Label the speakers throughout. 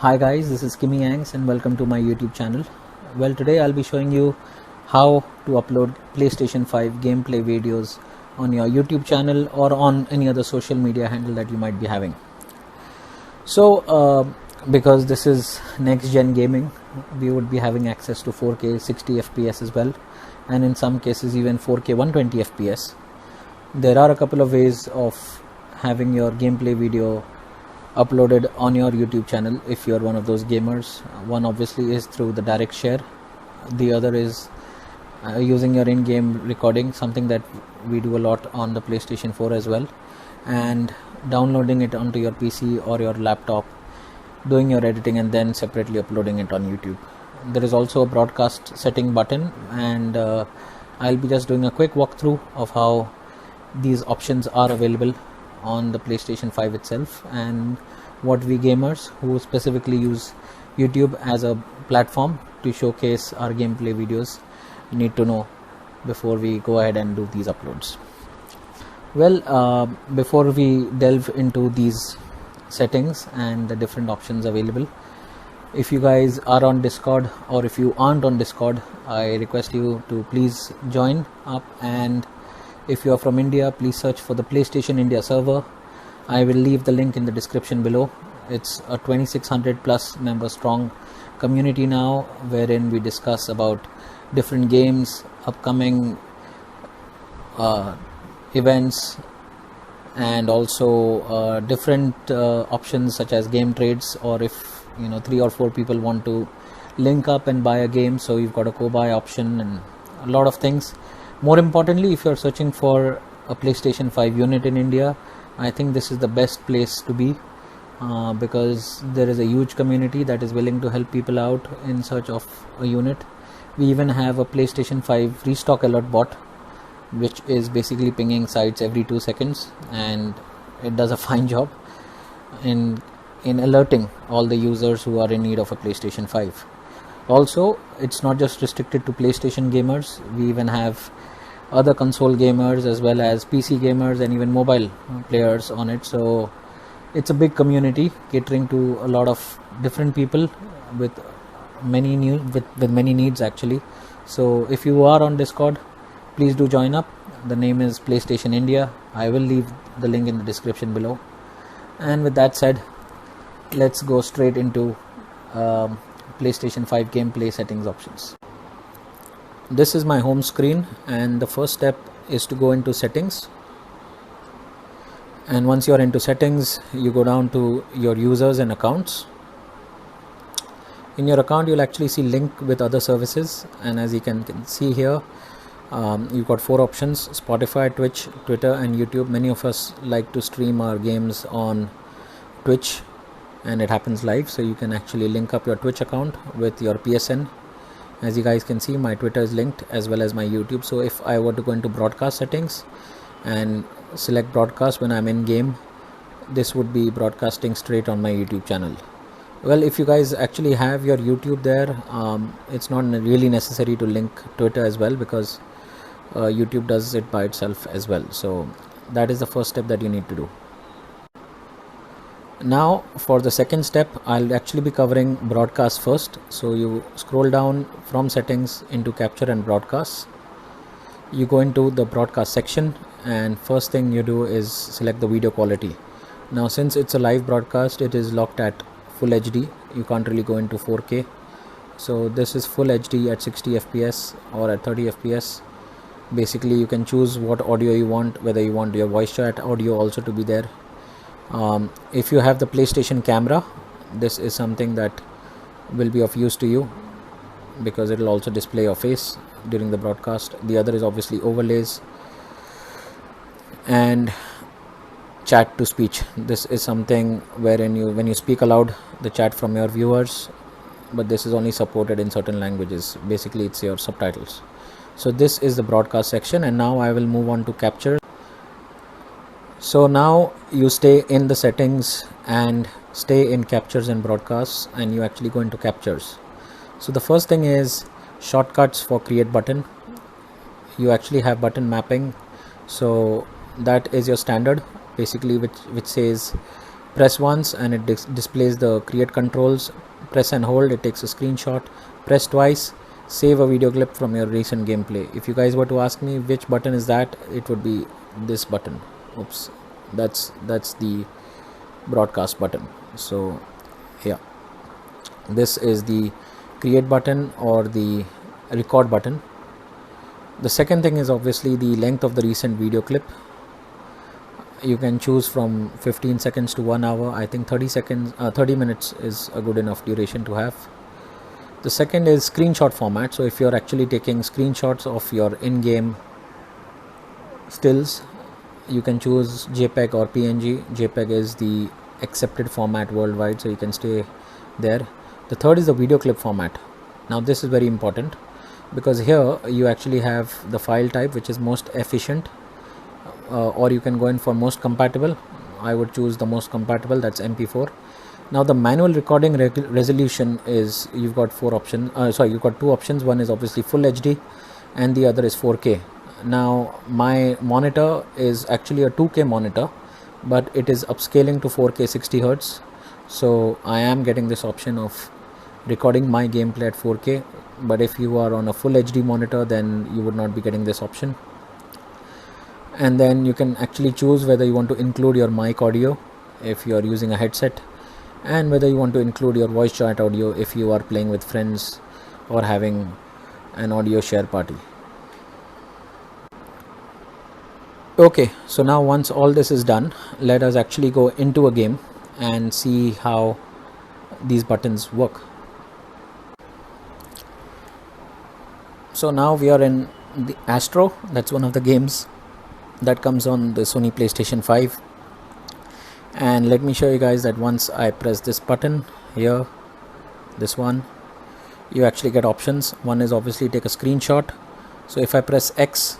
Speaker 1: Hi guys, this is Kimmy Yangs and welcome to my YouTube channel. Well, today I'll be showing you how to upload PlayStation 5 gameplay videos on your YouTube channel or on any other social media handle that you might be having. So, because this is next gen gaming, we would be having access to 4K 60 FPS as well, and in some cases even 4K 120 FPS. There are a couple of ways of having your gameplay video uploaded on your YouTube channel if you're one of those gamers. One obviously is through the direct share. The other is using your in-game recording, something that we do a lot on the PlayStation 4 as well, and downloading it onto your PC or your laptop, doing your editing and then separately uploading it on YouTube. There is also a broadcast setting button, and I'll be just doing a quick walkthrough of how these options are available on the PlayStation 5 itself, and what we gamers who specifically use YouTube as a platform to showcase our gameplay videos need to know before we go ahead and do these uploads. Well, before we delve into these settings and the different options available, if you guys are on Discord or if you aren't on Discord, I request you to please join up, and if you are from India, please search for the PlayStation India server. I will leave the link in the description below. It's a 2600 plus member strong community now, wherein we discuss about different games, upcoming events, and also different options such as game trades, or if 3 or 4 people want to link up and buy a game, so you've got a co-buy option and a lot of things. More importantly, if you're searching for a PlayStation 5 unit in India, I think this is the best place to be, because there is a huge community that is willing to help people out in search of a unit. We even have a PlayStation 5 Restock alert bot, which is basically pinging sites every 2 seconds, and it does a fine job in alerting all the users who are in need of a PlayStation 5. Also, it's not just restricted to PlayStation gamers. We even have other console gamers as well as PC gamers and even mobile players on it. So it's a big community catering to a lot of different people with many needs actually. So if you are on Discord, please do join up. The name is PlayStation India. I will leave the link in the description below. And with that said, let's go straight into PlayStation 5 gameplay settings options. This is my home screen, and the first step is to go into settings. And once you're into settings, you go down to your users and accounts. In your account, you'll actually see link with other services, and as you can see here, you've got 4 options: Spotify, Twitch, Twitter and YouTube. Many of us like to stream our games on Twitch, and it happens live, so you can actually link up your Twitch account with your PSN. As you guys can see, my Twitter is linked as well as my YouTube. So if I were to go into broadcast settings and select broadcast when I'm in game, this would be broadcasting straight on my YouTube channel. Well, if you guys actually have your YouTube there, it's not really necessary to link Twitter as well, because YouTube does it by itself as well. So that is the first step that you need to do. Now for the second step, I'll actually be covering broadcast first. So you scroll down from settings into capture and broadcast. You go into the broadcast section, and first thing you do is select the video quality. Now since it's a live broadcast, it is locked at full HD. You can't really go into 4K. So this is full HD at 60 FPS or at 30 FPS. Basically you can choose what audio you want, whether you want your voice chat audio also to be there. If you have the PlayStation camera, this is something that will be of use to you, because it will also display your face during the broadcast. The other is obviously overlays and chat to speech. This is something wherein when you speak aloud, the chat from your viewers, but this is only supported in certain languages. Basically it's your subtitles. So this is the broadcast section, and now I will move on to capture. So now you stay in the settings and stay in captures and broadcasts, and you actually go into captures. So the first thing is shortcuts for create button. You actually have button mapping, so that is your standard basically, which says Press once and it displays the create controls. Press and hold, it takes a screenshot. Press twice, save a video clip from your recent gameplay. If you guys were to ask me which button is that, it would be this button. Oops, that's the broadcast button. So yeah, this is the create button or the record button. The second thing is obviously the length of the recent video clip. You can choose from 15 seconds to 1 hour. I think 30 minutes is a good enough duration to have. The second is screenshot format. So if you're actually taking screenshots of your in-game stills, you can choose JPEG or PNG. JPEG is the accepted format worldwide, so you can stay there. The third is the video clip format. Now this is very important because here you actually have the file type which is most efficient, or you can go in for most compatible. I would choose the most compatible, that's MP4. Now the manual recording resolution is, you've got two options. One is obviously full HD and the other is 4K. Now my monitor is actually a 2K monitor, but it is upscaling to 4K 60 Hz. So I am getting this option of recording my gameplay at 4K, but if you are on a full HD monitor, then you would not be getting this option. And then you can actually choose whether you want to include your mic audio if you are using a headset, and whether you want to include your voice chat audio if you are playing with friends or having an audio share party. Okay, so now once all this is done, let us actually go into a game and see how these buttons work. So now we are in the Astro. That's one of the games that comes on the Sony PlayStation 5, and let me show you guys that once I press this button here, this one, you actually get options. One is obviously take a screenshot. So if I press X,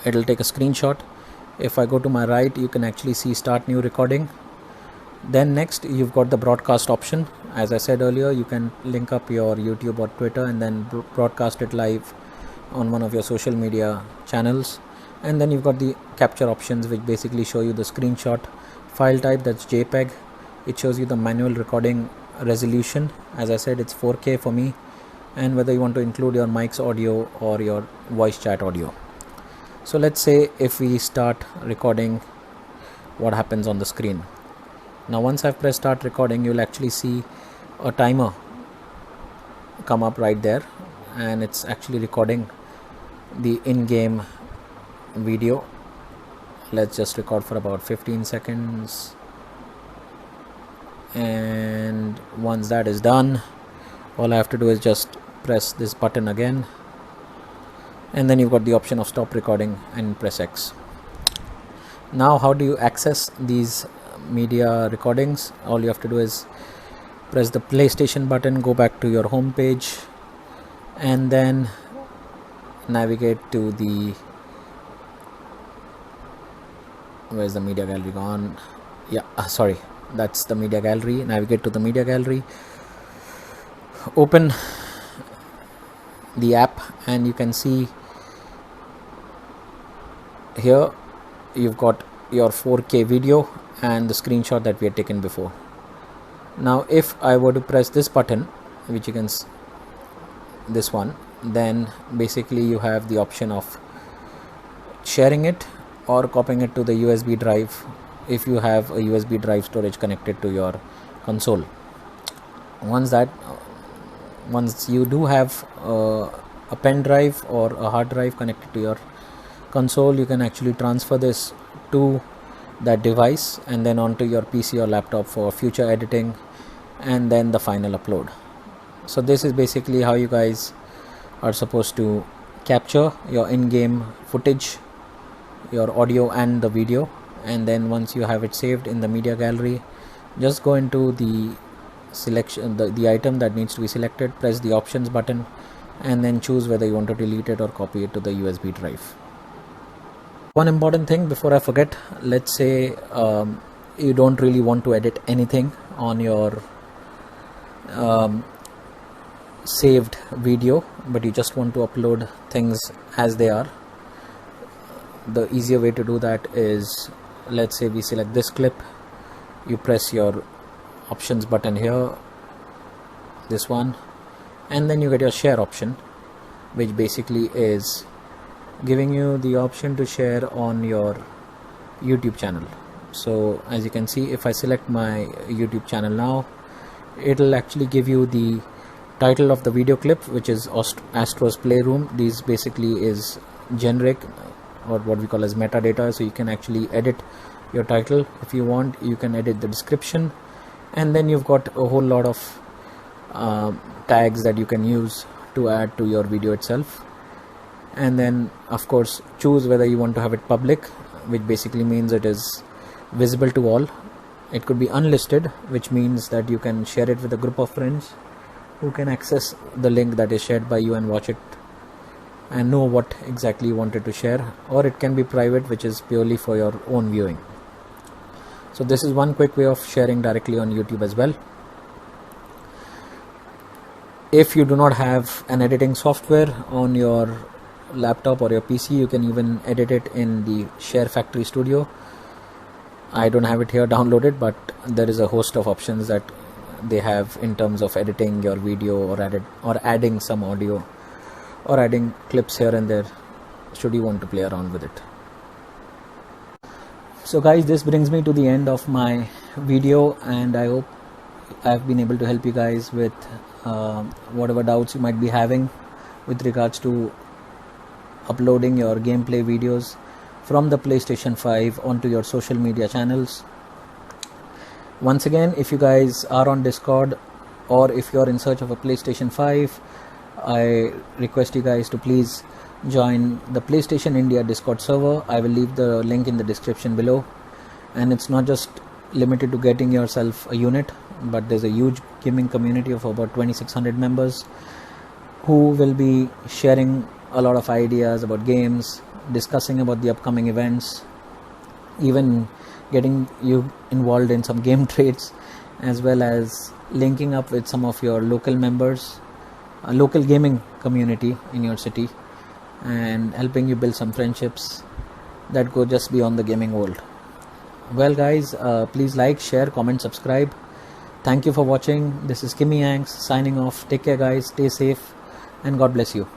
Speaker 1: it'll take a screenshot. If I go to my right, you can actually see start new recording. Then next you've got the broadcast option. As I said earlier, you can link up your YouTube or Twitter and then broadcast it live on one of your social media channels. And then you've got the capture options, which basically show you the screenshot file type, that's JPEG. It shows you the manual recording resolution. As I said, it's 4K for me, and whether you want to include your mic's audio or your voice chat audio. So let's say if we start recording, what happens on the screen. Now once I've pressed start recording, you'll actually see a timer come up right there, and it's actually recording the in-game video. Let's just record for about 15 seconds, and once that is done, all I have to do is just press this button again, and then you've got the option of stop recording and press X. Now how do you access these media recordings? All you have to do is press the PlayStation button, go back to your home page, and then navigate to the, where's the media gallery gone? Sorry, that's the media gallery. Navigate to the media gallery, open the app, and you can see here you've got your 4K video and the screenshot that we had taken before. Now if I were to press this button, which you can this one, then basically you have the option of sharing it or copying it to the USB drive if you have a USB drive storage connected to your console. Once you do have a pen drive or a hard drive connected to your console, you can actually transfer this to that device and then onto your PC or laptop for future editing and then the final upload. So this is basically how you guys are supposed to capture your in-game footage, your audio and the video, and then once you have it saved in the media gallery, just go into the selection, the item that needs to be selected, press the options button, and then choose whether you want to delete it or copy it to the USB drive. One important thing before I forget, let's say you don't really want to edit anything on your saved video, but you just want to upload things as they are. The easier way to do that is, let's say we select this clip you press your options button here, this one, and then you get your share option, which basically is giving you the option to share on your YouTube channel. So as you can see, if I select my YouTube channel now, it'll actually give you the title of the video clip, which is Astro's Playroom. These basically is generic, or what we call as metadata, so you can actually edit your title if you want. You can edit the description, and then you've got a whole lot of tags that you can use to add to your video itself. And then of course choose whether you want to have it public, which basically means it is visible to all. It could be unlisted, which means that you can share it with a group of friends who can access the link that is shared by you and watch it and know what exactly you wanted to share. Or it can be private, which is purely for your own viewing. So this is one quick way of sharing directly on YouTube as well. If you do not have an editing software on your laptop or your PC, you can even edit it in the Share Factory Studio. I don't have it here downloaded, but there is a host of options that they have in terms of editing your video or adding some audio or adding clips here and there, should you want to play around with it. So guys, this brings me to the end of my video, and I hope I've been able to help you guys with whatever doubts you might be having with regards to uploading your gameplay videos from the PlayStation 5 onto your social media channels. Once again, if you guys are on Discord, or if you're in search of a PlayStation 5, I request you guys to please join the PlayStation India Discord server. I will leave the link in the description below. And it's not just limited to getting yourself a unit, but there's a huge gaming community of about 2600 members who will be sharing a lot of ideas about games, discussing about the upcoming events, even getting you involved in some game trades, as well as linking up with some of your local members, a local gaming community in your city, and helping you build some friendships that go just beyond the gaming world. Well guys, please like, share, comment, subscribe. Thank you for watching. This is Kimmy Yanks signing off. Take care guys, stay safe, and God bless you.